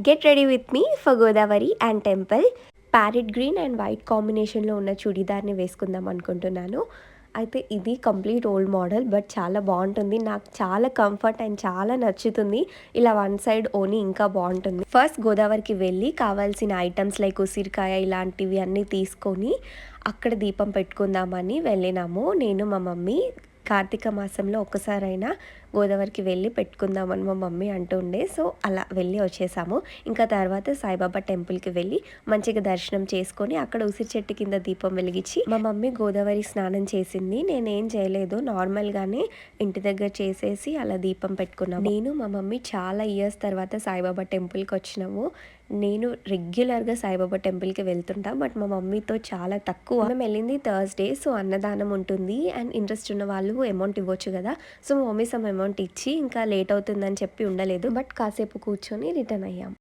Get ready with me for Godavari and temple. Parrot green and white కాంబినేషన్లో ఉన్న చుడీదార్ని వేసుకుందాం అనుకుంటున్నాను. అయితే ఇది కంప్లీట్ ఓల్డ్ మోడల్ బట్ చాలా బాగుంటుంది. నాకు చాలా కంఫర్ట్ అండ్ చాలా నచ్చుతుంది. ఇలా వన్ సైడ్ ఓని ఇంకా బాగుంటుంది. ఫస్ట్ గోదావరికి వెళ్ళి కావాల్సిన ఐటమ్స్ లైక్ ఉసిరికాయ ఇలాంటివి అన్నీ తీసుకొని అక్కడ దీపం పెట్టుకుందామని వెళ్ళినాము. నేను మా మమ్మీ కార్తీక మాసంలో ఒక్కసారైనా గోదావరికి వెళ్ళి పెట్టుకుందామని మా మమ్మీ అంటుండే. సో అలా వెళ్ళి వచ్చేసాము. ఇంకా తర్వాత సాయిబాబా టెంపుల్కి వెళ్ళి మంచిగా దర్శనం చేసుకొని అక్కడ ఉసిరి చెట్టు కింద దీపం వెలిగించి మా మమ్మీ గోదావరి స్నానం చేసింది. నేనేం చేయలేదు, నార్మల్గానే ఇంటి దగ్గర చేసేసి అలా దీపం పెట్టుకున్నాము. నేను మా మమ్మీ చాలా ఇయర్స్ తర్వాత సాయిబాబా టెంపుల్కి వచ్చినాము. నేను రెగ్యులర్గా సాయిబాబా టెంపుల్కి వెళ్తుంటా బట్ మా మమ్మీతో చాలా తక్కువ. మేము వెళ్ళింది థర్స్డే, సో అన్నదానం ఉంటుంది అండ్ ఇంట్రెస్ట్ ఉన్న వాళ్ళు అమౌంట్ ఇవ్వచ్చు కదా. సో మా మమ్మీ సమ్ అమౌంట్ ఇచ్చి ఇంకా లేట్ అవుతుందని చెప్పి ఉండలేదు బట్ కాసేపు కూర్చొని రిటర్న్ అయ్యాం.